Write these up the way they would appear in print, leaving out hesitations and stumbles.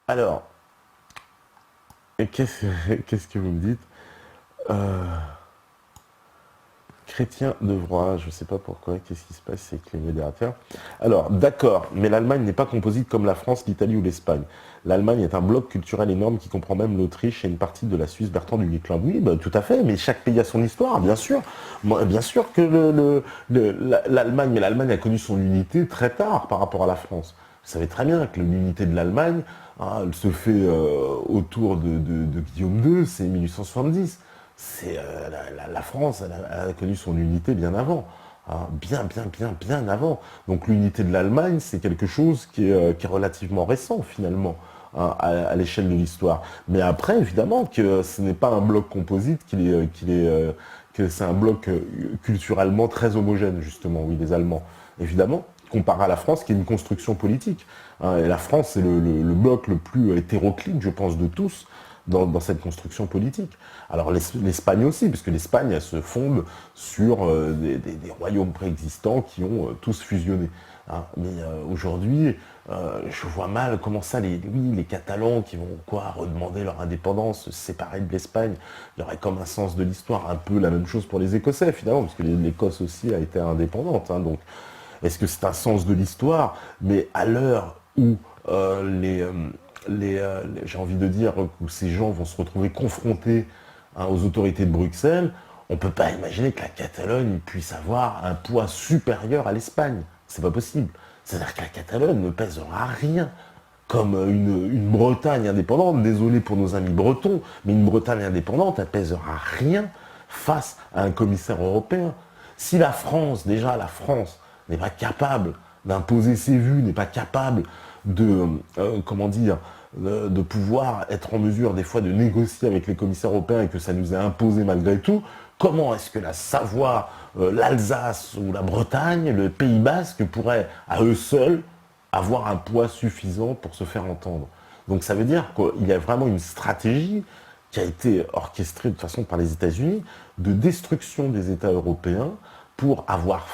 Alors, qu'est-ce que vous me dites? Euh, Chrétien de Vroy, je ne sais pas pourquoi, qu'est-ce qui se passe avec les modérateurs? Alors, d'accord, mais l'Allemagne n'est pas composite comme la France, l'Italie ou l'Espagne. L'Allemagne est un bloc culturel énorme qui comprend même l'Autriche et une partie de la Suisse. Bertrand du Guesclin. Oui, bah, tout à fait, mais chaque pays a son histoire, bien sûr. Moi, bien sûr que l'Allemagne, mais l'Allemagne a connu son unité très tard par rapport à la France. Vous savez très bien que l'unité de l'Allemagne, hein, elle se fait autour de Guillaume II, c'est 1870. La France, elle a connu son unité bien avant, hein, bien avant. Donc l'unité de l'Allemagne, c'est quelque chose qui est relativement récent finalement, hein, à l'échelle de l'histoire. Mais après, évidemment, que ce n'est pas un bloc composite, que c'est un bloc culturellement très homogène, justement, oui, les Allemands. Évidemment, comparé à la France, qui est une construction politique, hein. Et la France, c'est le bloc le plus hétéroclite, je pense, de tous, dans cette construction politique. Alors l'Espagne aussi, puisque l'Espagne, elle se fonde sur des royaumes préexistants qui ont tous fusionné, hein. Mais aujourd'hui, je vois mal comment ça, oui, les Catalans qui vont quoi redemander leur indépendance, se séparer de l'Espagne, il y aurait comme un sens de l'histoire, un peu la même chose pour les Écossais finalement, parce que l'Écosse aussi a été indépendante, hein. Donc est-ce que c'est un sens de l'histoire? Mais à l'heure où j'ai envie de dire, où ces gens vont se retrouver confrontés, hein, aux autorités de Bruxelles, on ne peut pas imaginer que la Catalogne puisse avoir un poids supérieur à l'Espagne. C'est pas possible. C'est-à-dire que la Catalogne ne pèsera rien comme une Bretagne indépendante. Désolé pour nos amis bretons, mais une Bretagne indépendante, elle pèsera rien face à un commissaire européen. Si la France, déjà la France, n'est pas capable d'imposer ses vues, n'est pas capable de, comment dire, de pouvoir être en mesure des fois de négocier avec les commissaires européens et que ça nous est imposé malgré tout, comment est-ce que la Savoie, l'Alsace ou la Bretagne, le Pays Basque pourraient à eux seuls avoir un poids suffisant pour se faire entendre? Donc ça veut dire qu'il y a vraiment une stratégie qui a été orchestrée de toute façon par les États-Unis de destruction des États européens pour avoir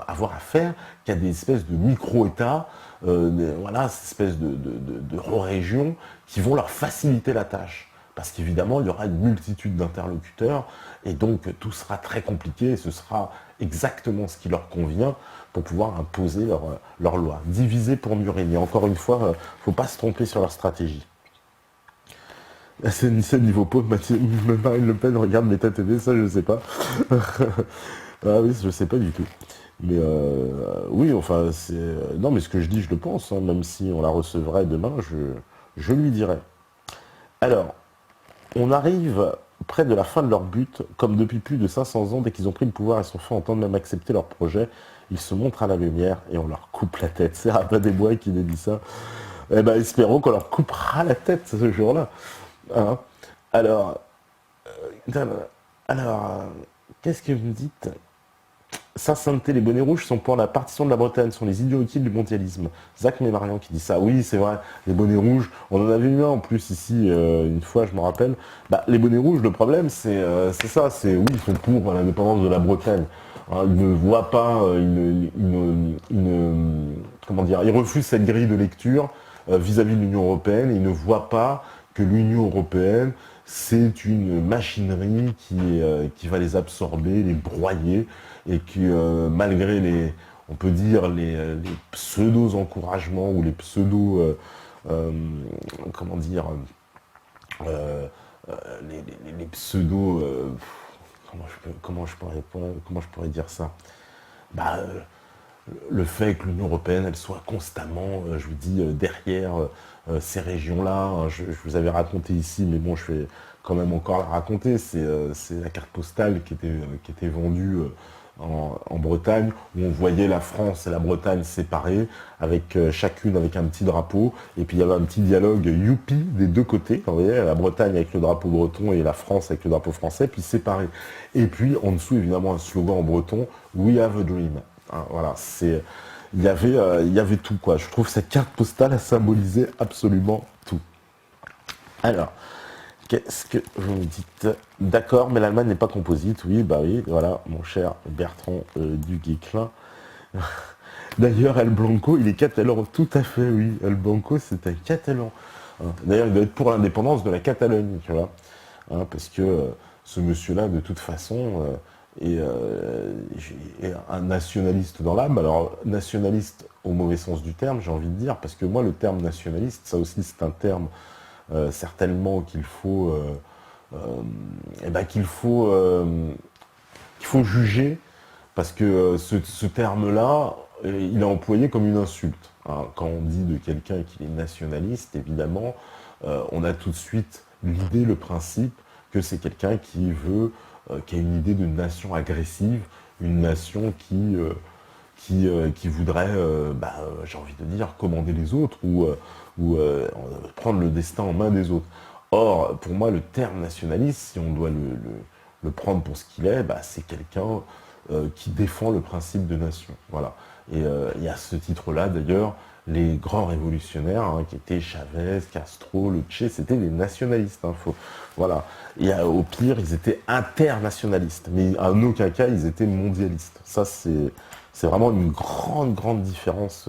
affaire qu'à des espèces de micro-États, voilà, ces espèces de régions qui vont leur faciliter la tâche. Parce qu'évidemment, il y aura une multitude d'interlocuteurs et donc tout sera très compliqué et ce sera exactement ce qui leur convient pour pouvoir imposer leur loi. Diviser pour mieux régner. Encore une fois, il ne faut pas se tromper sur leur stratégie. C'est niveau pauvre, Marine Le Pen regarde Méta TV, ça je ne sais pas. Ah oui, je sais pas du tout. Mais oui, enfin, non, mais ce que je dis, je le pense, hein, même si on la recevrait demain, je lui dirais. Alors, on arrive près de la fin de leur but, comme depuis plus de 500 ans, dès qu'ils ont pris le pouvoir et sont fait entendre, même accepter leur projet, ils se montrent à la lumière et on leur coupe la tête. C'est Rabat des Bois qui nous dit ça. Eh ben, espérons qu'on leur coupera la tête ce jour-là, hein. Alors, alors, qu'est-ce que vous me dites? Saint-Sainteté, les bonnets rouges sont pour la partition de la Bretagne, sont les idiots utiles du mondialisme. Zach Mémarian qui dit ça. Oui, c'est vrai, les bonnets rouges, on en avait eu un en plus ici, une fois, je me rappelle. Bah, les bonnets rouges, le problème, c'est ça, c'est oui, ils sont pour l'indépendance de la Bretagne, hein. Ils ne voient pas comment dire, ils refusent cette grille de lecture vis-à-vis de l'Union européenne et ils ne voient pas que l'Union européenne, c'est une machinerie qui va les absorber, les broyer, et que malgré on peut dire, les pseudo-encouragements ou les pseudo, euh, comment dire, euh, les pseudo, comment je pourrais dire ça? Bah, le fait que l'Union européenne, elle soit constamment, je vous dis, derrière ces régions-là, hein. Je vous avais raconté ici, mais bon, je vais quand même encore la raconter. C'est la carte postale qui était vendue en Bretagne, où on voyait la France et la Bretagne séparées, avec chacune avec un petit drapeau, et puis il y avait un petit dialogue youpi des deux côtés. Vous voyez, la Bretagne avec le drapeau breton et la France avec le drapeau français, puis séparés. Et puis en dessous, évidemment, un slogan en breton, We have a dream. Hein, voilà, il y avait tout, quoi. Je trouve que cette carte postale a symbolisé absolument tout. Alors, qu'est-ce que vous me dites? D'accord, mais l'Allemagne n'est pas composite. Oui, bah oui, voilà, mon cher Bertrand du Guesclin. D'ailleurs, El Blanco, il est catalan. Tout à fait, oui. El Blanco, c'est un catalan. hein. D'ailleurs, il doit être pour l'indépendance de la Catalogne, tu vois, hein, parce que ce monsieur-là, de toute façon, est un nationaliste dans l'âme. Alors, nationaliste au mauvais sens du terme, j'ai envie de dire, parce que moi, le terme nationaliste, ça aussi, c'est un terme certainement euh, qu'il faut juger, parce que ce terme-là, il est employé comme une insulte, hein. Quand on dit de quelqu'un qu'il est nationaliste, évidemment, on a tout de suite l'idée, le principe que c'est quelqu'un qui a une idée de nation agressive, une nation qui voudrait, j'ai envie de dire, commander les autres ou prendre le destin en main des autres. Or, pour moi, le terme nationaliste, si on doit le prendre pour ce qu'il est, c'est quelqu'un qui défend le principe de nation. Voilà. Et à ce titre-là, d'ailleurs, les grands révolutionnaires, hein, qui étaient Chavez, Castro, le Che, c'était des nationalistes. Hein, voilà. Et au pire, ils étaient internationalistes, mais en aucun cas, ils étaient mondialistes. Ça, c'est vraiment une grande, grande différence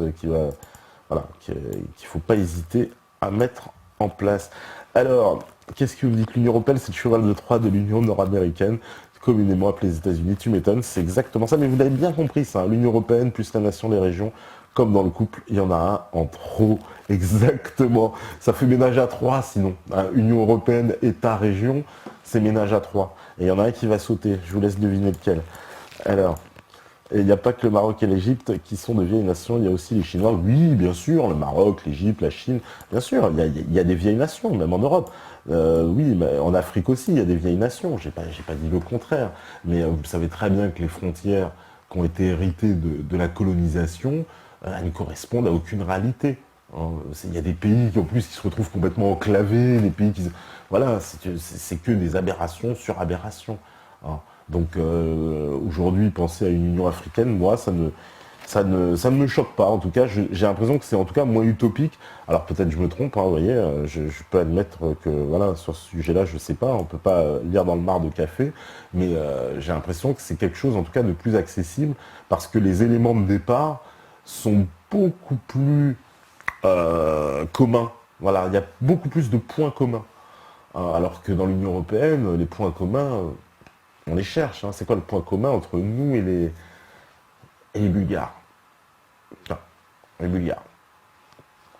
voilà, qu'il ne faut pas hésiter à mettre en place. Alors, qu'est-ce que vous dites? L'Union européenne, c'est le cheval de Troie de l'Union nord-américaine, communément appelée les États-Unis. Tu m'étonnes, c'est exactement ça. Mais vous l'avez bien compris, ça, hein. L'Union européenne plus la nation des régions, comme dans le couple, il y en a un en trop. Exactement. Ça fait ménage à trois, sinon, hein. Union européenne, État, région, c'est ménage à trois. Et il y en a un qui va sauter. Je vous laisse deviner lequel. Alors, et il n'y a pas que le Maroc et l'Égypte qui sont de vieilles nations, il y a aussi les Chinois. Oui, bien sûr, le Maroc, l'Égypte, la Chine, bien sûr, il y a des vieilles nations, même en Europe. Oui, mais en Afrique aussi, il y a des vieilles nations. J'ai pas dit le contraire. Mais vous savez très bien que les frontières qui ont été héritées de la colonisation, elles ne correspondent à aucune réalité, hein. Il y a des pays qui, en plus, qui se retrouvent complètement enclavés, des pays qui... Voilà, c'est que des aberrations sur aberrations, hein. Donc aujourd'hui, penser à une Union africaine, moi, ça ne me choque pas. En tout cas, j'ai l'impression que c'est en tout cas moins utopique. Alors peut-être je me trompe, hein, vous voyez, je peux admettre que voilà, sur ce sujet-là, je sais pas, on peut pas lire dans le mar de café, mais j'ai l'impression que c'est quelque chose en tout cas de plus accessible parce que les éléments de départ sont beaucoup plus communs. Voilà, il y a beaucoup plus de points communs. Alors que dans l'Union européenne, les points communs, on les cherche, hein. C'est quoi le point commun entre nous et les Bulgares? Non, les Bulgares.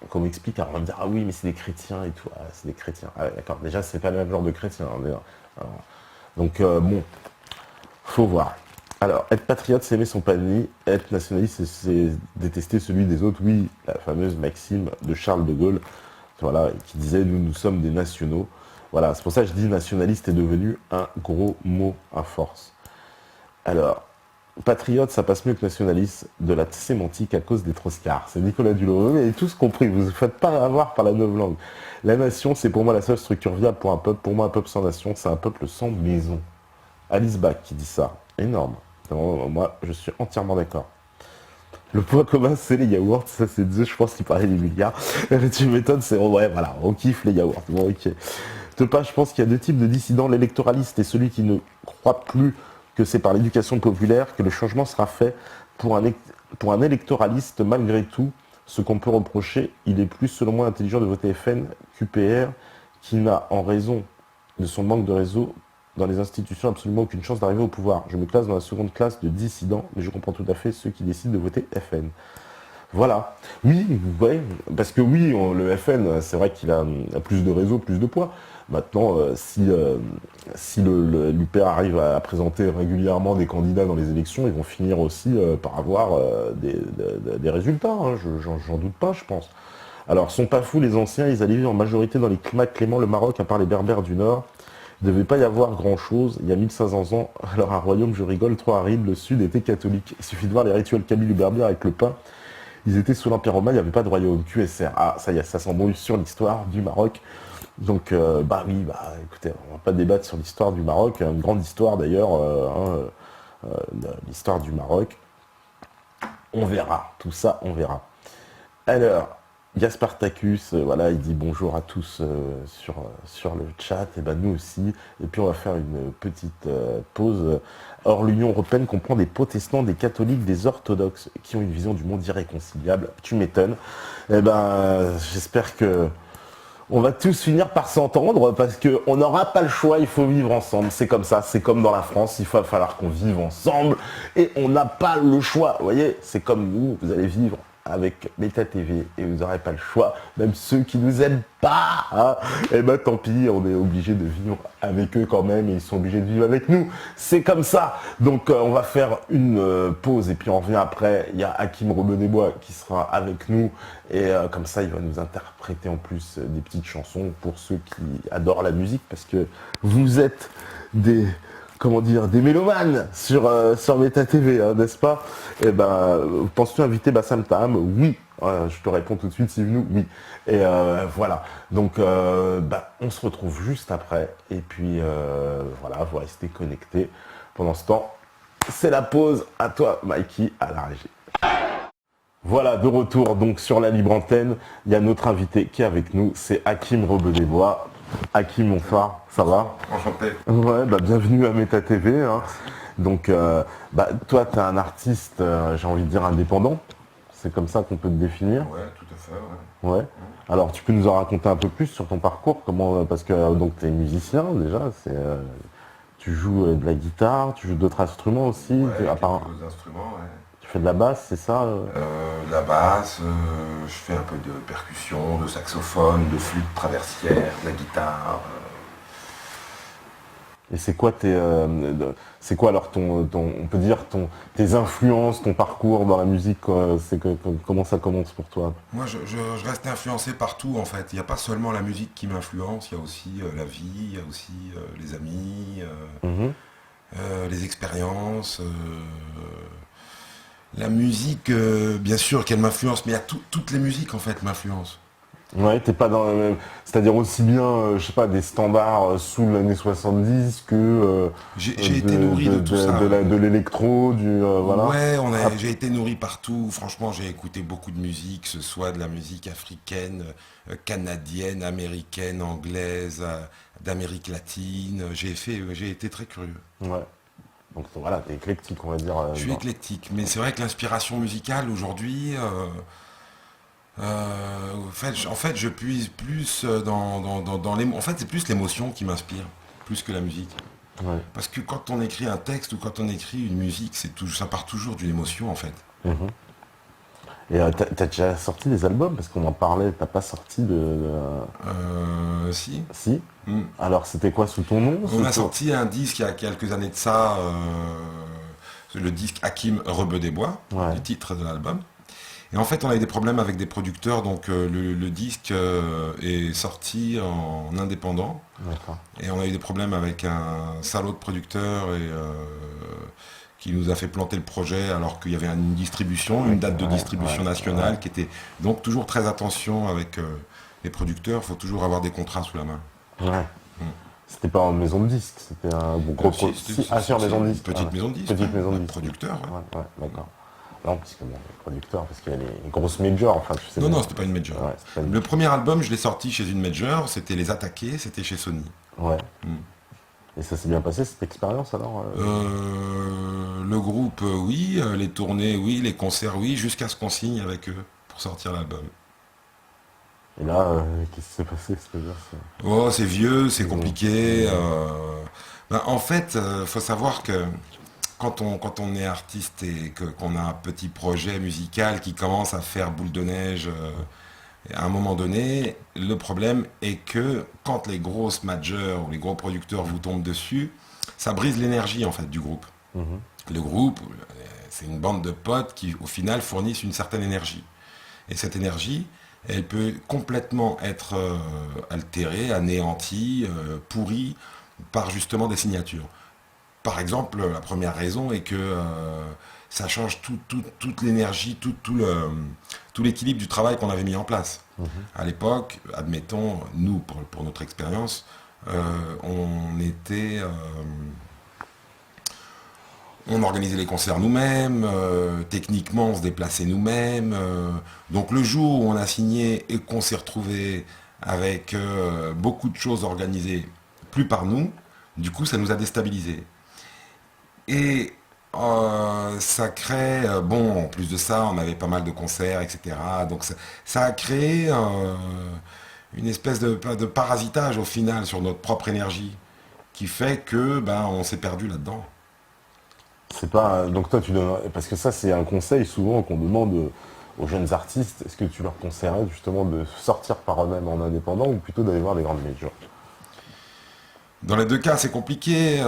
Qu'on m'explique, alors on va me dire, ah oui, mais c'est des chrétiens et tout. Ah, c'est des chrétiens. Ah ouais, d'accord. Déjà, c'est pas le même genre de chrétien, hein, déjà. Alors, donc, bon, faut voir. Alors, être patriote, c'est aimer son pays. Être nationaliste, c'est détester celui des autres. Oui, la fameuse maxime de Charles de Gaulle, voilà, qui disait, nous sommes des nationaux. Voilà, c'est pour ça que je dis nationaliste est devenu un gros mot à force. Alors, patriote, ça passe mieux que nationaliste, de la sémantique à cause des troscards. C'est Nicolas Dulot. Vous avez tous compris, vous ne faites pas avoir par la langue. La nation, c'est pour moi la seule structure viable pour un peuple. Pour moi, un peuple sans nation, c'est un peuple sans maison. Alice Bach qui dit ça. Énorme. Moi, je suis entièrement d'accord. Le point commun, c'est les yaourts. Ça, c'est Dieu, je pense qu'il parlait des milliards. Tu m'étonnes, c'est... Ouais, voilà, on kiffe les yaourts. Bon, ok. Tepa, je pense qu'il y a deux types de dissidents, l'électoraliste et celui qui ne croit plus que c'est par l'éducation populaire que le changement sera fait. Pour un électoraliste, malgré tout, ce qu'on peut reprocher, il est plus, selon moi, intelligent de voter FN qu'UPR, qui n'a, en raison de son manque de réseau dans les institutions, absolument aucune chance d'arriver au pouvoir. Je me classe dans la seconde classe de dissidents, mais je comprends tout à fait ceux qui décident de voter FN. Voilà. Oui, ouais, parce que oui, le FN, c'est vrai qu'il a plus de réseau, plus de poids. Maintenant, si l'UPR arrive à présenter régulièrement des candidats dans les élections, ils vont finir aussi par avoir des résultats, hein. J'en doute pas, je pense. Alors, sont pas fous les anciens, ils allaient vivre en majorité dans les climats cléments, le Maroc, à part les Berbères du Nord. Il ne devait pas y avoir grand-chose il y a 1500 ans. Alors, un royaume, je rigole, trop aride, le Sud était catholique. Il suffit de voir les rituels kabyles ou berbères avec le pain. Ils étaient sous l'Empire romain, il n'y avait pas de royaume. QSR. Ah, ça y est, ça s'embrouille sur l'histoire du Maroc. Donc, oui, écoutez, on va pas débattre sur l'histoire du Maroc. Une grande histoire d'ailleurs, l'histoire du Maroc. On verra, tout ça, on verra. Alors, Gaspartacus, voilà, il dit bonjour à tous sur le chat, et ben nous aussi. Et puis on va faire une petite pause. Or, l'Union européenne comprend des protestants, des catholiques, des orthodoxes qui ont une vision du monde irréconciliable. Tu m'étonnes. Eh ben, j'espère que on va tous finir par s'entendre parce qu'on n'aura pas le choix, il faut vivre ensemble. C'est comme ça, c'est comme dans la France, il va falloir qu'on vive ensemble et on n'a pas le choix. Vous voyez, c'est comme vous allez vivre avec Meta TV et vous n'aurez pas le choix, même ceux qui nous aiment pas, hein, et ben tant pis, on est obligé de vivre avec eux quand même et ils sont obligés de vivre avec nous. C'est comme ça. Donc on va faire une pause et puis on revient après. Il y a Hakim Rebeu-des-Bois qui sera avec nous et comme ça il va nous interpréter en plus des petites chansons pour ceux qui adorent la musique parce que vous êtes des comment dire, des mélomanes sur Meta TV, hein, n'est-ce pas? Et ben, penses-tu inviter Bassam Tam? Oui. Je te réponds tout de suite, Sivnou, oui. Et voilà. Donc, on se retrouve juste après. Et puis, voilà, vous restez connectés. Pendant ce temps, c'est la pause. À toi, Mikey, à la régie. Voilà, de retour donc sur la libre antenne. Il y a notre invité qui est avec nous, c'est Hakim Rebeu-des-Bois. Hakim, mon phare, ça va? Enchanté. Ouais, bienvenue à Meta TV. Hein. Donc, toi, tu es un artiste, j'ai envie de dire, indépendant. C'est comme ça qu'on peut te définir. Ouais, tout à fait, ouais. Ouais. Alors, tu peux nous en raconter un peu plus sur ton parcours, comment, parce que donc tu es musicien déjà, tu joues de la guitare, tu joues d'autres instruments aussi, Ouais, à part, quelques instruments, ouais. tu fais de la basse, c'est ça? La basse, je fais un peu de percussion, de saxophone, de flûte traversière, de la guitare. Et c'est quoi alors on peut dire tes influences, ton parcours dans la musique, quoi, comment ça commence pour toi? Moi, je reste influencé partout, en fait. Il n'y a pas seulement la musique qui m'influence, il y a aussi la vie, il y a aussi les amis, Mhm. les expériences. La musique, bien sûr qu'elle m'influence, mais il y a toutes les musiques, en fait, m'influencent. Ouais, t'es pas dans le même. C'est-à-dire aussi bien, je sais pas, des standards sous l'année 70 que J'ai été nourri de tout ça. de l'électro, voilà. Ouais, Ah, j'ai été nourri partout. Franchement, j'ai écouté beaucoup de musique, que ce soit de la musique africaine, canadienne, américaine, anglaise, d'Amérique latine. J'ai été très curieux. ouais. Donc voilà, t'es éclectique, on va dire. Je suis éclectique, mais c'est vrai que l'inspiration musicale aujourd'hui, en fait, je puise plus dans les. En fait, c'est plus l'émotion qui m'inspire, plus que la musique. Ouais. Parce que quand on écrit un texte ou quand on écrit une musique, ça part toujours d'une émotion, en fait. Mhm. Et t'as déjà sorti des albums parce qu'on en parlait. T'as pas sorti Si. Si. Mm. Alors c'était quoi sous ton nom? On a sorti un disque il y a quelques années de ça, le disque Hakim Rebeu-des-Bois, Ouais. le titre de l'album. Et en fait, on a eu des problèmes avec des producteurs, donc le disque est sorti en indépendant. D'accord. Et on a eu des problèmes avec un salaud de producteur qui nous a fait planter le projet alors qu'il y avait une distribution, une date de distribution nationale qui était donc toujours très attention avec les producteurs. Il faut toujours avoir des contrats sous la main. Ouais. Mm. C'était pas en maison de disque, c'était un gros sur maison de disque. Petite maison de disque. Petite maison de disque. Producteur. Ouais. Ouais, d'accord. Non, parce que bon, les producteurs, parce qu'il y a les grosses majors, enfin, tu sais. Non, c'était pas une major. Ouais, c'est pas une- Le premier album, je l'ai sorti chez une major, c'était Les Attaqués, c'était chez Sony. Ouais. Mm. Et ça s'est bien passé, cette expérience, alors Le groupe, oui, les tournées, oui, les concerts, oui, jusqu'à ce qu'on signe avec eux pour sortir l'album. Et là, qu'est-ce qui s'est passé, c'est-à-dire, Oh, c'est vieux, c'est compliqué. Mmh. En fait, faut savoir que quand on est artiste et qu'on a un petit projet musical qui commence à faire boule de neige, à un moment donné, le problème est que quand les grosses majors ou les gros producteurs vous tombent dessus, ça brise l'énergie en fait du groupe. Mhm. Le groupe, c'est une bande de potes qui au final fournissent une certaine énergie. Et cette énergie, elle peut complètement être altérée, anéantie, pourrie par justement des signatures. Par exemple, la première raison est que ça change toute l'énergie, tout l'équilibre du travail qu'on avait mis en place. À l'époque, admettons, nous, pour notre expérience, on organisait les concerts nous-mêmes, techniquement on se déplaçait nous-mêmes. Donc le jour où on a signé et qu'on s'est retrouvé avec beaucoup de choses organisées plus par nous, du coup ça nous a déstabilisés. Et ça crée, bon, en plus de ça, on avait pas mal de concerts, etc. Donc ça a créé une espèce de parasitage au final sur notre propre énergie qui fait que on s'est perdu là-dedans. C'est pas. Donc toi, tu donnes. Parce que ça, c'est un conseil souvent qu'on demande aux jeunes artistes. Est-ce que tu leur conseillerais justement de sortir par eux-mêmes en indépendant ou plutôt d'aller voir les grandes majors? Dans les deux cas, c'est compliqué.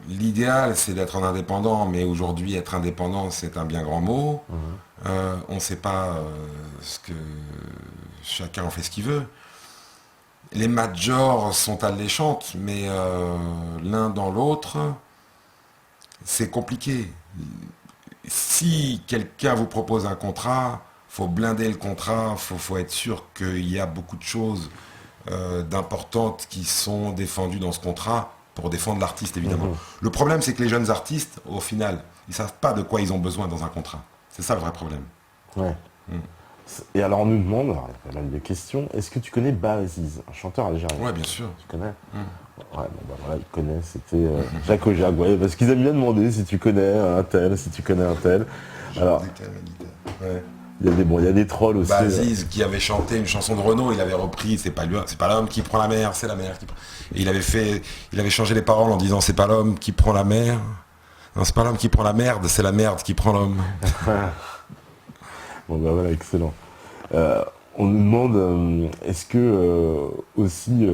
L'idéal, c'est d'être en indépendant, mais aujourd'hui, être indépendant, c'est un bien grand mot. On ne sait pas ce que chacun en fait ce qu'il veut. Les majors sont alléchantes, mais l'un dans l'autre, c'est compliqué. Si quelqu'un vous propose un contrat, faut blinder le contrat, faut être sûr qu'il y a beaucoup de choses d'importantes qui sont défendues dans ce contrat pour défendre l'artiste, évidemment. Le problème, c'est que les jeunes artistes, au final, ils ne savent pas de quoi ils ont besoin dans un contrat. C'est ça le vrai problème. Ouais. Et alors on nous demande, alors, il y a pas mal de questions, est-ce que tu connais Baziz, un chanteur algérien? Ouais, bien sûr. Tu connais? Ouais, voilà, il connaît, c'était Jacques Aujac, ouais, parce qu'ils aiment bien demander si tu connais un tel, si tu connais un tel. Alors, Ouais. il y a des trolls aussi. Baziz qui avait chanté une chanson de Renaud, il avait repris c'est pas l'homme qui prend la mer, c'est la mer qui prend. Et il avait changé les paroles en disant c'est pas l'homme qui prend la mer. Non, c'est pas l'homme qui prend la merde, c'est la merde qui prend l'homme. Bon bah voilà, excellent. On nous demande est-ce que aussi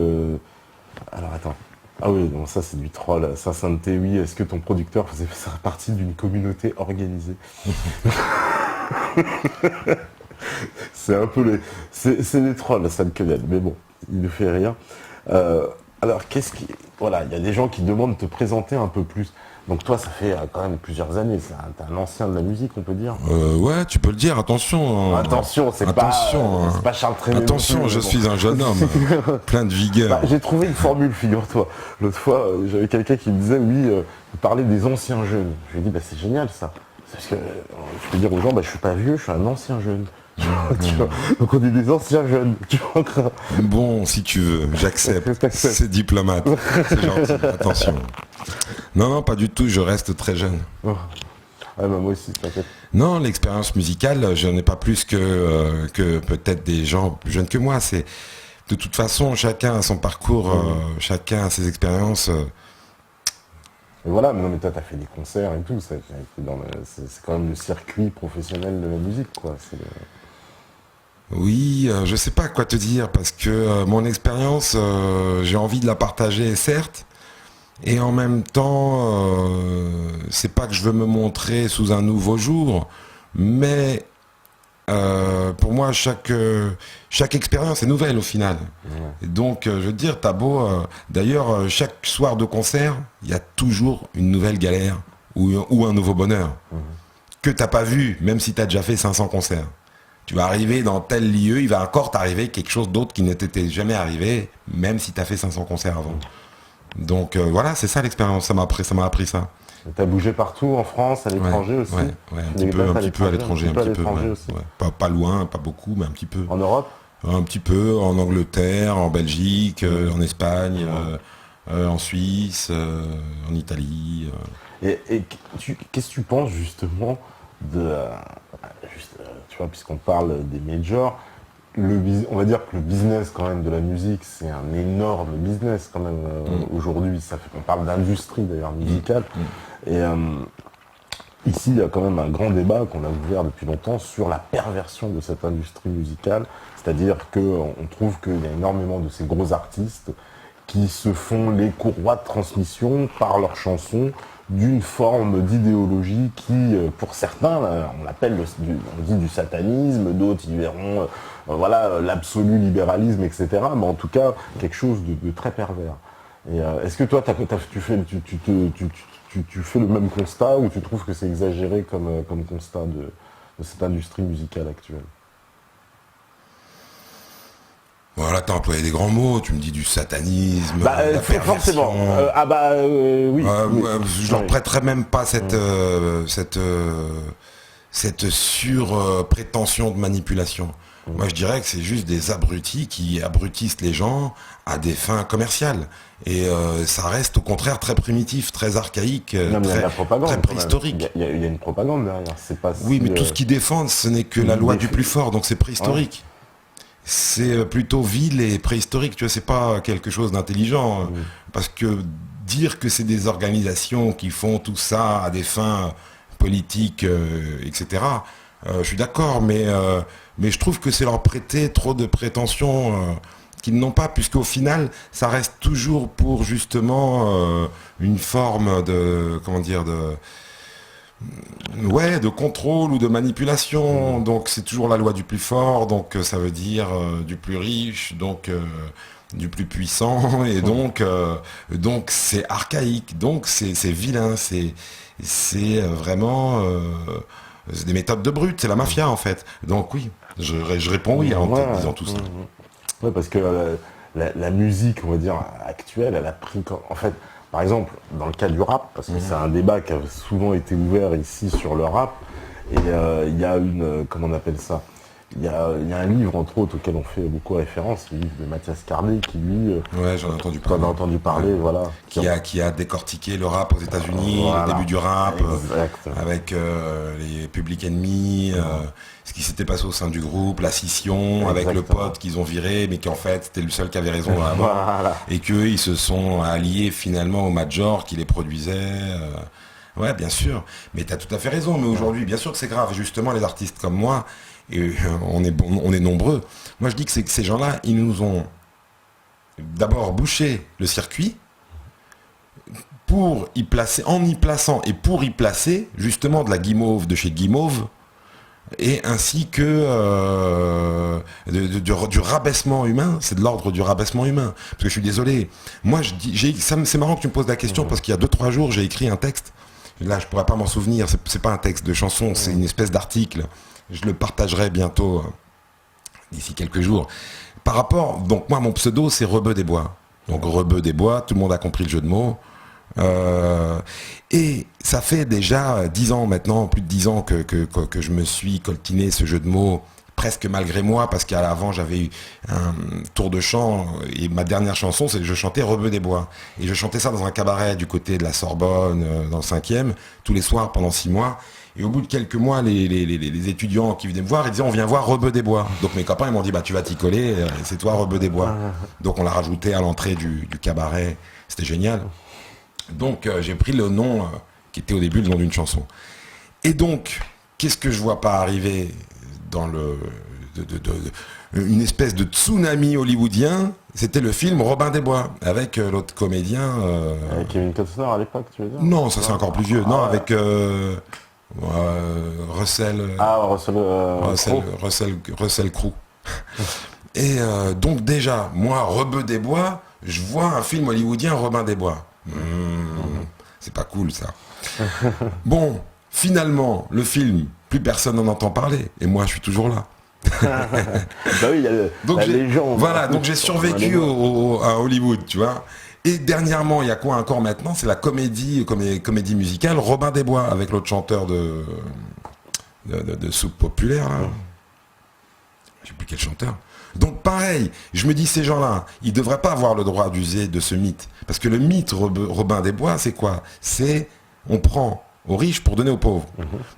alors attends. Ah oui, non, ça c'est du troll. Ça, Sainteté, oui, est-ce que ton producteur faisait partie d'une communauté organisée? C'est un peu les. C'est des trolls, ça me connaît, mais bon, il ne fait rien. Alors, voilà, il y a des gens qui demandent de te présenter un peu plus. Donc toi, ça fait quand même plusieurs années, t'es un ancien de la musique, on peut dire. Ouais, tu peux le dire, attention. Attention, c'est pas Charles Trenet. Attention, je suis un jeune homme, plein de vigueur. Bah, j'ai trouvé une formule, figure-toi. L'autre fois, j'avais quelqu'un qui me disait, oui, vous parlez des anciens jeunes. Je lui ai dit, bah, c'est génial ça. Parce que je peux dire aux gens, bah, je suis pas vieux, je suis un ancien jeune. Tu vois. Donc on est des anciens jeunes. Tu vois. Bon, si tu veux, j'accepte. C'est diplomate. C'est gentil, attention. Non, pas du tout, je reste très jeune. Oh. Ouais, bah, moi aussi, t'inquiète. Non, l'expérience musicale, je n'ai pas plus que peut-être des gens plus jeunes que moi. C'est de toute façon, chacun a son parcours, chacun a ses expériences. Et voilà, mais non, mais toi, t'as fait des concerts et tout. C'est quand même le circuit professionnel de la musique, quoi. Oui, je sais pas quoi te dire parce que mon expérience, j'ai envie de la partager, certes, et en même temps, c'est pas que je veux me montrer sous un nouveau jour, mais pour moi, chaque expérience est nouvelle au final. Et donc, je veux dire, t'as beau, d'ailleurs, chaque soir de concert, il y a toujours une nouvelle galère ou un nouveau bonheur que t'as pas vu, même si t'as déjà fait 500 concerts. Tu vas arriver dans tel lieu, il va encore t'arriver quelque chose d'autre qui ne t'était jamais arrivé, même si tu as fait 500 concerts avant. Donc voilà, c'est ça l'expérience, ça m'a appris ça. T'as bougé partout, en France, à l'étranger aussi? Ouais, un petit peu à l'étranger, pas loin, pas beaucoup, mais un petit peu. En Europe? Un petit peu, en Angleterre, en Belgique, en Espagne, en Suisse, en Italie. Et qu'est-ce que tu penses justement de... tu vois, puisqu'on parle des majors, on va dire que le business quand même de la musique, c'est un énorme business quand même aujourd'hui. On parle d'industrie d'ailleurs musicale. Et ici, il y a quand même un grand débat qu'on a ouvert depuis longtemps sur la perversion de cette industrie musicale. C'est-à-dire qu'on trouve qu'il y a énormément de ces gros artistes qui se font les courroies de transmission par leurs chansons d'une forme d'idéologie qui, pour certains, on dit du satanisme, d'autres y verront l'absolu libéralisme, etc. Mais en tout cas, quelque chose de très pervers. Et est-ce que toi, tu fais le même constat ou tu trouves que c'est exagéré comme constat de cette industrie musicale actuelle? Voilà, t'as employé des grands mots, tu me dis du satanisme, forcément. Oui. Je leur prêterais même pas cette sur-prétention de manipulation. Moi, je dirais que c'est juste des abrutis qui abrutissent les gens à des fins commerciales. Et ça reste au contraire très primitif, très archaïque, très préhistorique. Il y a une propagande derrière. Oui, mais tout ce qu'ils défendent, ce n'est que la loi du plus fort, donc c'est préhistorique. c'est plutôt vil et préhistorique, tu vois, c'est pas quelque chose d'intelligent. Parce que dire que c'est des organisations qui font tout ça à des fins politiques, etc., je suis d'accord, mais je trouve que c'est leur prêter trop de prétentions qu'ils n'ont pas, puisqu'au final, ça reste toujours pour justement une forme de, comment dire, ouais, de contrôle ou de manipulation. Donc c'est toujours la loi du plus fort, donc ça veut dire du plus riche, donc du plus puissant, et donc c'est archaïque, donc c'est vilain, c'est vraiment c'est des méthodes de brute, c'est la mafia en fait. Donc oui, je réponds oui en te disant tout ça. Ouais, parce que la musique, on va dire, actuelle, elle a pris... En fait, par exemple, dans le cas du rap, parce que c'est un débat qui a souvent été ouvert ici sur le rap, et il y a une... comment on appelle ça? Il y a un livre, entre autres, auquel on fait beaucoup référence, le livre de Mathias Carnet, qui lui... ouais, j'en ai entendu parler. T'en as entendu parler, ouais. Voilà. Qui a décortiqué le rap aux États-Unis, voilà. Le début du rap, avec les Public Enemy, ce qui s'était passé au sein du groupe, la scission, avec le pote qu'ils ont viré, mais qu'en fait, c'était le seul qui avait raison avant. Voilà. Et qu'eux, ils se sont alliés finalement au Major qui les produisait. Ouais, bien sûr. Mais tu as tout à fait raison. Mais aujourd'hui, bien sûr que c'est grave. Justement, les artistes comme moi, et on est nombreux. Moi, je dis que c'est que ces gens-là, ils nous ont d'abord bouché le circuit pour y placer, en y plaçant et pour y placer justement de la guimauve de chez Guimauve, et ainsi que du rabaissement humain. C'est de l'ordre du rabaissement humain. Parce que je suis désolé. Moi, c'est marrant que tu me poses la question, parce qu'il y a 2-3 jours, j'ai écrit un texte. Là, je pourrais pas m'en souvenir. C'est pas un texte de chanson, c'est une espèce d'article. Je le partagerai bientôt, d'ici quelques jours. Par rapport, donc moi, mon pseudo, c'est Rebeu des Bois. Donc Rebeu des Bois, tout le monde a compris le jeu de mots. Et ça fait déjà 10 ans maintenant, plus de 10 ans que je me suis coltiné ce jeu de mots, presque malgré moi, parce qu'à l'avant j'avais eu un tour de chant, et ma dernière chanson, c'est que je chantais Rebeu des Bois. Et je chantais ça dans un cabaret du côté de la Sorbonne, dans le 5e, tous les soirs pendant 6 mois. Et au bout de quelques mois, les étudiants qui venaient me voir, ils disaient on vient voir Rebeu des Bois. Donc mes copains ils m'ont dit bah tu vas t'y coller, c'est toi Rebeu des Bois. Donc on l'a rajouté à l'entrée du cabaret, c'était génial. Donc j'ai pris le nom qui était au début le nom d'une chanson. Et donc, qu'est-ce que je vois pas arriver dans une espèce de tsunami hollywoodien? C'était le film Robin des Bois, avec l'autre comédien... Avec Kevin Costner à l'époque, tu veux dire? Non, ça c'est encore plus vieux. Non, avec Russell... Russell Crowe. Et donc déjà, moi, Rebeu des Bois, je vois un film hollywoodien Robin des Bois. C'est pas cool ça. Bon, finalement, le film, plus personne n'en entend parler. Et moi, je suis toujours là. Bah oui, il y a la légende. Voilà, donc j'ai survécu à Hollywood, tu vois. Et dernièrement, il y a quoi encore maintenant? C'est la comédie musicale Robin des Bois, avec l'autre chanteur de soupe populaire, là. Je sais plus quel chanteur. Donc pareil, je me dis ces gens-là, ils ne devraient pas avoir le droit d'user de ce mythe. Parce que le mythe Robin des Bois, c'est quoi? C'est on prend aux riches pour donner aux pauvres.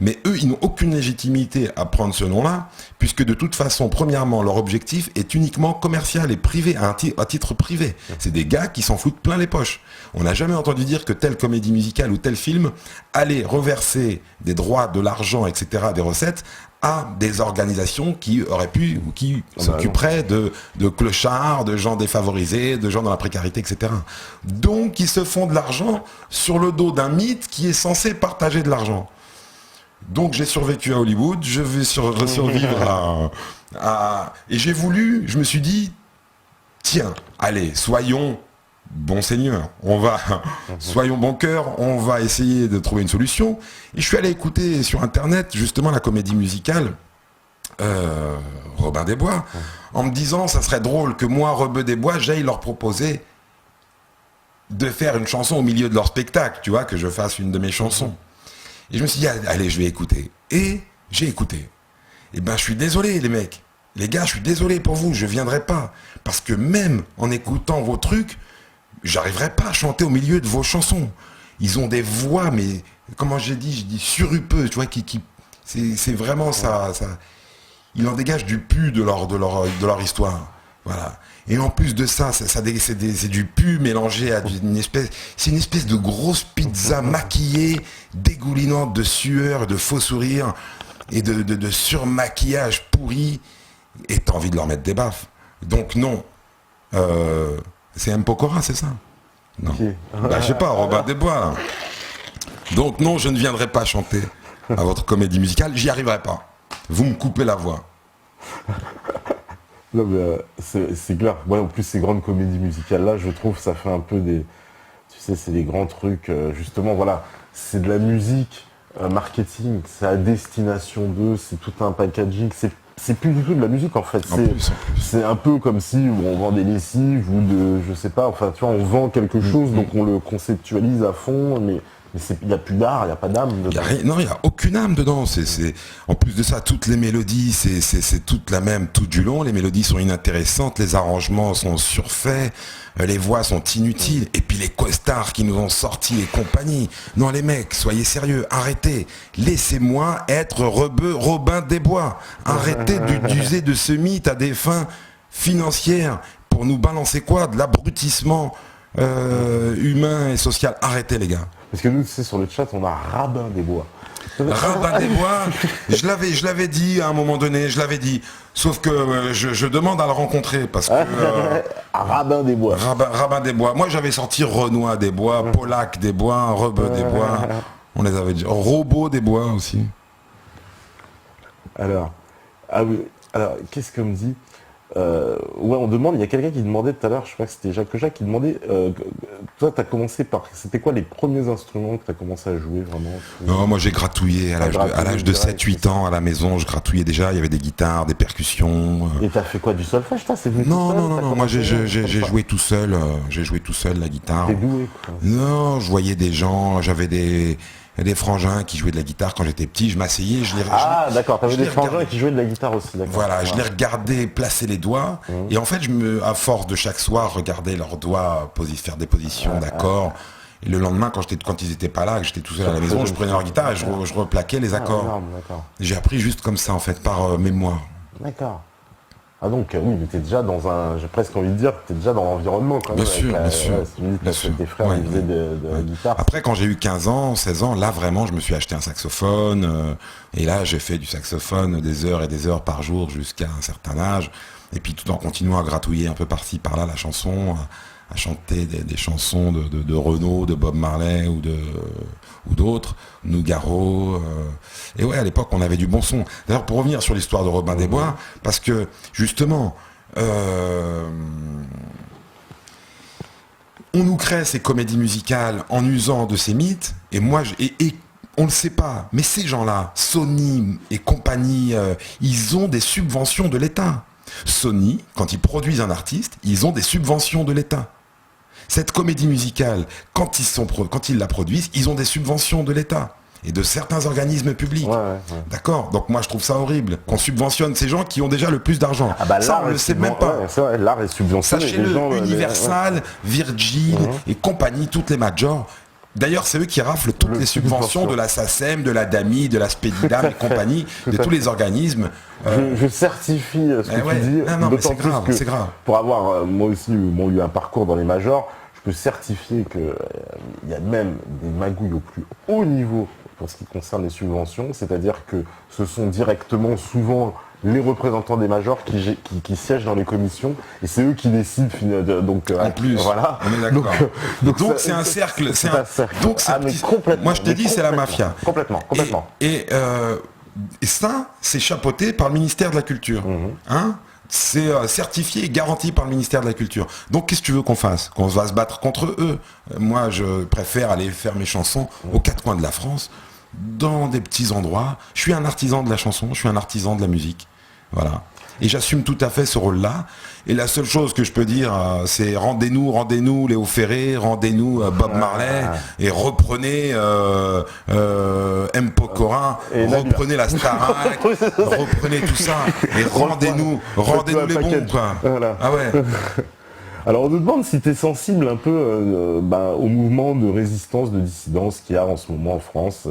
Mais eux, ils n'ont aucune légitimité à prendre ce nom-là, puisque de toute façon, premièrement, leur objectif est uniquement commercial et privé, à titre privé. C'est des gars qui s'en foutent plein les poches. On n'a jamais entendu dire que telle comédie musicale ou tel film allait reverser des droits, de l'argent, etc., des recettes, à des organisations qui auraient pu ou qui s'occuperaient de clochards, de gens défavorisés, de gens dans la précarité, etc. Donc ils se font de l'argent sur le dos d'un mythe qui est censé partager de l'argent. Donc j'ai survécu à Hollywood, je vais survivre et j'ai voulu, je me suis dit, tiens, allez, soyons bon seigneur, soyons bon cœur, on va essayer de trouver une solution. Et je suis allé écouter sur internet justement la comédie musicale Robin des Bois, en me disant ça serait drôle que moi, Rebeu des Bois, j'aille leur proposer de faire une chanson au milieu de leur spectacle, tu vois, que je fasse une de mes chansons. Et je me suis dit, allez, je vais écouter. Et j'ai écouté. Et ben je suis désolé les mecs, les gars, je suis désolé pour vous, je viendrai pas. Parce que même en écoutant vos trucs, j'arriverai pas à chanter au milieu de vos chansons. Ils ont des voix, mais comment je dis surupeuses, tu vois, c'est vraiment ça. il en dégage du pu de leur histoire. Voilà. Et en plus de ça, c'est du pu mélangé à c'est une espèce de grosse pizza maquillée, dégoulinante de sueur, de faux sourires et de surmaquillage pourri. Et t'as envie de leur mettre des baffes. Donc non. C'est M. Pokora, c'est ça? Non. Ok. Bah, je sais pas, Robin des Bois. Donc non, je ne viendrai pas chanter à votre comédie musicale. J'y arriverai pas. Vous me coupez la voix. Non, mais c'est clair. Ouais, en plus, ces grandes comédies musicales-là, je trouve, ça fait un peu des... Tu sais, c'est des grands trucs, justement, voilà. C'est de la musique, marketing, c'est à destination d'eux, c'est tout un packaging. C'est plus du tout de la musique, en fait. En plus. C'est un peu comme si on vend des lessives ou de... Je sais pas, enfin, tu vois, on vend quelque chose, donc on le conceptualise à fond, mais il n'y a plus d'art, il n'y a pas d'âme dedans. Non, il n'y a aucune âme dedans. En plus de ça, toutes les mélodies, c'est toute la même tout du long. Les mélodies sont inintéressantes, les arrangements sont surfaits, les voix sont inutiles. Et puis les costards qui nous ont sortis et compagnie. Non, les mecs, soyez sérieux, arrêtez. Laissez-moi être Robin des Bois. Arrêtez d'user de ce mythe à des fins financières pour nous balancer quoi? De l'abrutissement humain et social. Arrêtez, les gars. Parce que nous, tu sais, sur le chat, on a Rabin des Bois. Rabin des Bois, je l'avais dit à un moment donné, je l'avais dit. Sauf que je demande à le rencontrer parce que... Rabin des Bois. Rabin des Bois. Moi, j'avais sorti Renoir des Bois, Polac des Bois, Rebeu des Bois. On les avait dit. Robot des Bois aussi. Alors, qu'est-ce qu'on me dit? Ouais, on demande, il y a quelqu'un qui demandait tout à l'heure, je crois que c'était Jacques qui demandait, toi, t'as commencé par, c'était quoi les premiers instruments que t'as commencé à jouer vraiment? Non, moi j'ai gratouillé à l'âge de 7-8 ans à la maison, je gratouillais déjà, il y avait des guitares, des percussions. Et t'as fait quoi, du solfège, toi? Non, moi j'ai joué tout seul, la guitare. T'es doué, quoi. Non, je voyais des gens, j'avais des frangins qui jouaient de la guitare quand j'étais petit, je m'asseyais, d'accord, t'avais des frangins qui jouaient de la guitare aussi, d'accord. Voilà, je les regardais placer les doigts, et en fait, à force de chaque soir, regarder leurs doigts faire des positions d'accords, et le lendemain, quand ils étaient pas là, que j'étais tout seul à la maison, je prenais leur guitare et je replaquais les accords. Énorme, J'ai appris juste comme ça, en fait, par mémoire. D'accord. Ah donc oui, mais t'es déjà dans j'ai presque envie de dire, t'es déjà dans l'environnement quand même. Bien sûr. Tes frères ils faisaient de la guitare. Après, quand j'ai eu 15 ans, 16 ans, là vraiment, je me suis acheté un saxophone. Et là, j'ai fait du saxophone des heures et des heures par jour jusqu'à un certain âge. Et puis tout en continuant à gratouiller un peu par-ci, par-là la chanson, à chanter des chansons de Renaud, de Bob Marley ou d'autres, Nougaro. Et ouais, à l'époque, on avait du bon son. D'ailleurs, pour revenir sur l'histoire de Robin des Bois, parce que justement, on nous crée ces comédies musicales en usant de ces mythes, et moi, et on ne le sait pas, mais ces gens-là, Sony et compagnie, ils ont des subventions de l'État. Sony, quand ils produisent un artiste, ils ont des subventions de l'État. Cette comédie musicale, quand ils la produisent, ils ont des subventions de l'État et de certains organismes publics. Ouais. D'accord? Donc moi je trouve ça horrible qu'on subventionne ces gens qui ont déjà le plus d'argent. Ça on ne le sait même pas. Ouais, c'est vrai, l'art est subventionné. Sachez-le, Universal, Virgin et compagnie, toutes les majors. D'ailleurs, c'est eux qui raflent toutes les subventions de la SACEM, de la DAMI, de la Spedidam et compagnie, de tous les organismes. Je certifie ce que tu dis. Non, mais c'est grave. Pour avoir, moi aussi, eu un parcours dans les majors, je peux certifier qu'il y a même des magouilles au plus haut niveau pour ce qui concerne les subventions. C'est-à-dire que ce sont directement, souvent, les représentants des majors qui siègent dans les commissions et c'est eux qui décident donc en plus voilà, on est d'accord. Donc c'est un cercle, donc moi je te dis c'est la mafia complètement et ça c'est chapeauté par le ministère de la Culture. C'est certifié et garanti par le ministère de la Culture. Donc qu'est-ce que tu veux qu'on fasse? Qu'on va se battre contre eux? Moi je préfère aller faire mes chansons aux quatre coins de la France, dans des petits endroits. Je suis un artisan de la chanson, je suis un artisan de la musique. Voilà. Et j'assume tout à fait ce rôle-là. Et la seule chose que je peux dire, c'est rendez-nous Léo Ferré, rendez-nous Bob Marley, et reprenez M. Pokora, reprenez la Starac, reprenez tout ça, et rendez-nous les bons, quoi. Voilà. Ah ouais. Alors on nous demande si tu es sensible un peu au mouvement de résistance, de dissidence qu'il y a en ce moment en France.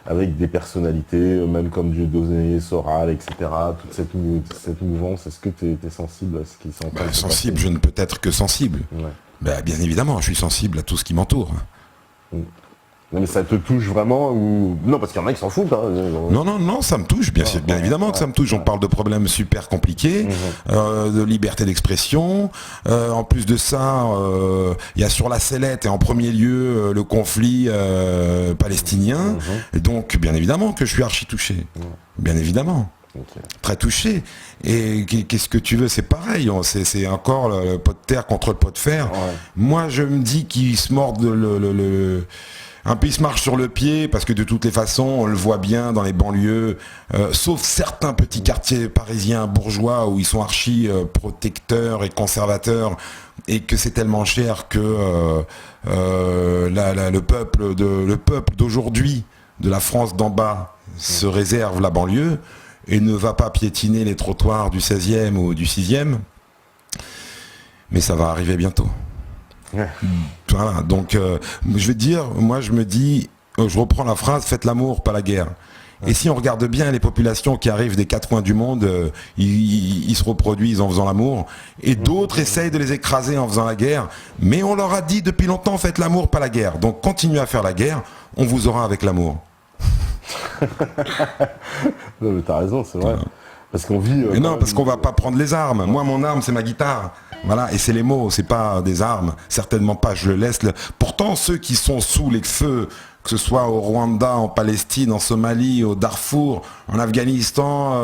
avec des personnalités, même comme Dieudonné, Soral, etc., toute cette mouvance, est-ce que tu es sensible à ce qui s'en passe? Sensible, je ne peux être que sensible. Ouais. Bien évidemment, je suis sensible à tout ce qui m'entoure. Non, mais ça te touche vraiment ou... Non, parce qu'il y en a qui s'en foutent. Hein. Non, ça me touche, bien évidemment que ça me touche. On parle de problèmes super compliqués, de liberté d'expression. En plus de ça, il y a sur la sellette et en premier lieu le conflit palestinien. Et donc, bien évidemment que je suis archi touché. Bien évidemment. Okay. Très touché. Et qu'est-ce que tu veux, c'est pareil, c'est encore le pot de terre contre le pot de fer. Ouais. Moi, je me dis qu'ils se mordent un peu ils se marchent sur le pied, parce que de toutes les façons, on le voit bien dans les banlieues, sauf certains petits quartiers parisiens bourgeois où ils sont archi protecteurs et conservateurs, et que c'est tellement cher que le peuple d'aujourd'hui, de la France d'en bas, se réserve la banlieue et ne va pas piétiner les trottoirs du 16e ou du 6e. Mais ça va arriver bientôt. Ouais. Voilà, donc je vais te dire, moi je me dis, je reprends la phrase, faites l'amour, pas la guerre. Ouais. Et si on regarde bien les populations qui arrivent des quatre coins du monde, ils se reproduisent en faisant l'amour, et d'autres essayent de les écraser en faisant la guerre, mais on leur a dit depuis longtemps, faites l'amour, pas la guerre. Donc continuez à faire la guerre, on vous aura avec l'amour. Non mais t'as raison, c'est vrai. Ouais. Parce qu'on vit... mais non, parce qu'on va pas prendre les armes. Moi, mon arme, c'est ma guitare. Voilà, et c'est les mots, c'est pas des armes. Certainement pas, je le laisse. Pourtant, ceux qui sont sous les feux, que ce soit au Rwanda, en Palestine, en Somalie, au Darfour, en Afghanistan,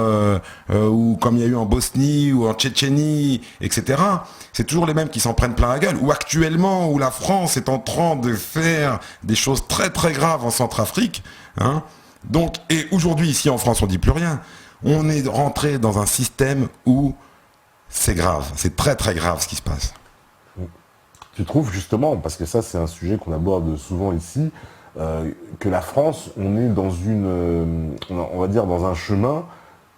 ou comme il y a eu en Bosnie, ou en Tchétchénie, etc., c'est toujours les mêmes qui s'en prennent plein la gueule. Ou actuellement, où la France est en train de faire des choses très très graves en Centrafrique. Hein. Donc, et aujourd'hui, ici en France, on dit plus rien. On est rentré dans un système où c'est grave, c'est très très grave ce qui se passe. Tu trouves justement, parce que ça c'est un sujet qu'on aborde souvent ici, que la France, on est dans on va dire dans un chemin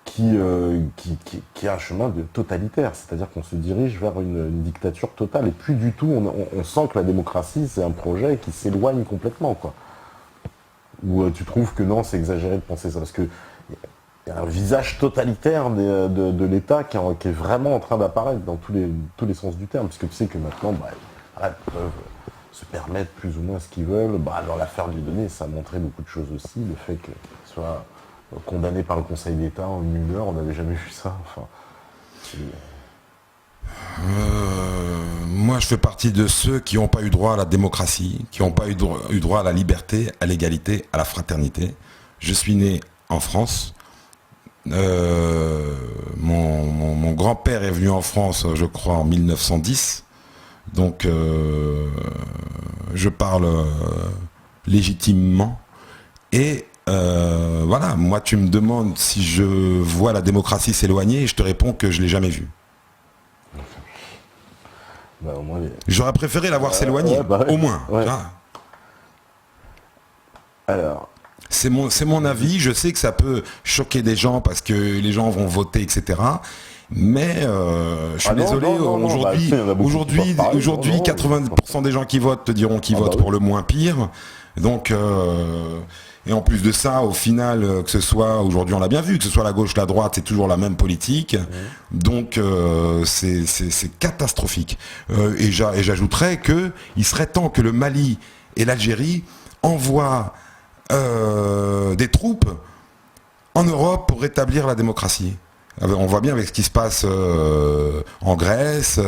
qui est un chemin totalitaire, c'est-à-dire qu'on se dirige vers une dictature totale et plus du tout, on sent que la démocratie c'est un projet qui s'éloigne complètement, quoi. Ou tu trouves que non, c'est exagéré de penser ça, parce que il y a un visage totalitaire de l'État qui est vraiment en train d'apparaître dans tous les sens du terme, puisque tu sais que maintenant, ils peuvent se permettre plus ou moins ce qu'ils veulent. Dans l'affaire Dieudonné, ça a montré beaucoup de choses aussi, le fait qu'il soit condamné par le Conseil d'État en 1 heure, on n'avait jamais vu ça. Enfin, moi, je fais partie de ceux qui n'ont pas eu droit à la démocratie, qui n'ont pas eu droit à la liberté, à l'égalité, à la fraternité. Je suis né en France. Mon grand-père est venu en France, je crois, en 1910. Donc, je parle légitimement. Et voilà, moi, tu me demandes si je vois la démocratie s'éloigner, et je te réponds que je ne l'ai jamais vue. Au moins, j'aurais préféré la voir s'éloigner, au moins. Ouais. Alors... C'est mon avis, je sais que ça peut choquer des gens parce que les gens vont voter, etc. Mais je suis désolé, aujourd'hui, 80% des gens qui votent te diront qu'ils votent pour le moins pire. Donc, et en plus de ça, au final, que ce soit, aujourd'hui on l'a bien vu, que ce soit la gauche, la droite, c'est toujours la même politique. Donc, c'est catastrophique. Et j'ajouterais qu'il serait temps que le Mali et l'Algérie envoient des troupes en Europe pour rétablir la démocratie. On voit bien avec ce qui se passe en Grèce,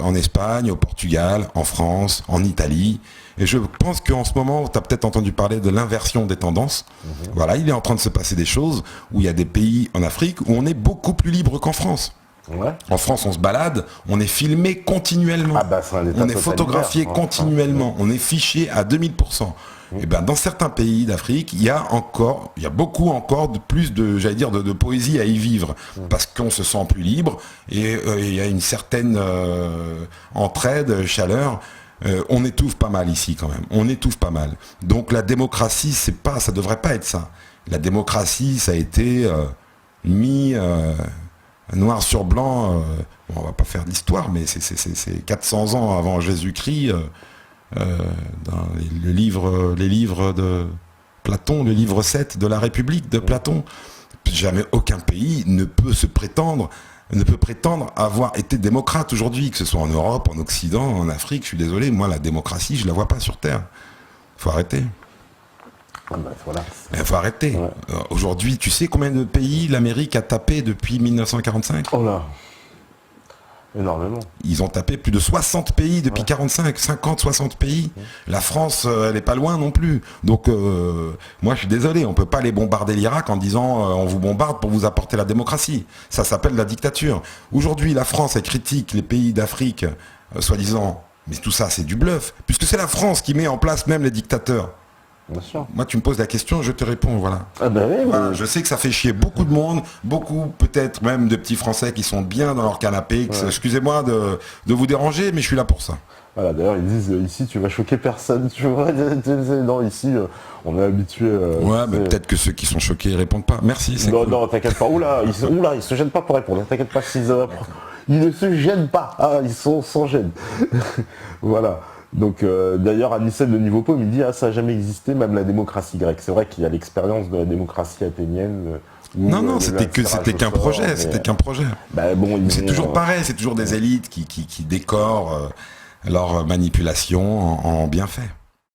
en Espagne, au Portugal, en France, en Italie. Et je pense qu'en ce moment, tu as peut-être entendu parler de l'inversion des tendances. Voilà, il est en train de se passer des choses où il y a des pays en Afrique où on est beaucoup plus libre qu'en France. Ouais. En France, on se balade, on est filmé continuellement. On est photographié continuellement, on est fiché à 2000%. Et dans certains pays d'Afrique, il y a beaucoup encore de plus de poésie à y vivre, parce qu'on se sent plus libre et il y a une certaine entraide, chaleur. On étouffe pas mal ici quand même. On étouffe pas mal. Donc la démocratie, ça devrait pas être ça. La démocratie, ça a été mis noir sur blanc. On va pas faire d'histoire, mais c'est 400 ans avant Jésus-Christ. Dans les livres de Platon, le livre 7 de la République de Platon. Jamais aucun pays ne peut prétendre avoir été démocrate aujourd'hui, que ce soit en Europe, en Occident, en Afrique. Je suis désolé, moi la démocratie, je la vois pas sur Terre. Faut arrêter. Voilà. Il faut arrêter. Ouais. Aujourd'hui, tu sais combien de pays l'Amérique a tapé depuis 1945 ? Oh là, énormément. Ils ont tapé plus de 60 pays depuis 45, 50, 60 pays. La France, elle n'est pas loin non plus. Donc, moi, je suis désolé, on ne peut pas aller bombarder l'Irak en disant on vous bombarde pour vous apporter la démocratie. Ça s'appelle la dictature. Aujourd'hui, la France, elle critique les pays d'Afrique, soi-disant, mais tout ça, c'est du bluff, puisque c'est la France qui met en place même les dictateurs. Bien sûr. Moi, tu me poses la question, je te réponds, voilà. Ah ben oui, Voilà, je sais que ça fait chier beaucoup de monde, beaucoup peut-être même de petits Français qui sont bien dans leur canapé. Excusez-moi de vous déranger, mais je suis là pour ça. Voilà, d'ailleurs, ils disent ici, tu vas choquer personne. Tu vois, non, ici, on est habitué. Ouais, mais peut-être que ceux qui sont choqués, ils répondent pas. Merci, c'est Non, cool. non, t'inquiète pas. Oula, ils se gênent pas pour répondre. T'inquiète pas, ils ne se gênent pas. Ah, ils sont sans gêne. Voilà. Donc, d'ailleurs, Anicet de Niveau Pomme, il dit, ça n'a jamais existé, même la démocratie grecque. C'est vrai qu'il y a l'expérience de la démocratie athénienne. Non, c'était qu'un projet, c'était qu'un projet. Bah, bon, c'est toujours pareil, c'est toujours des élites qui décorent leur manipulation en bienfait.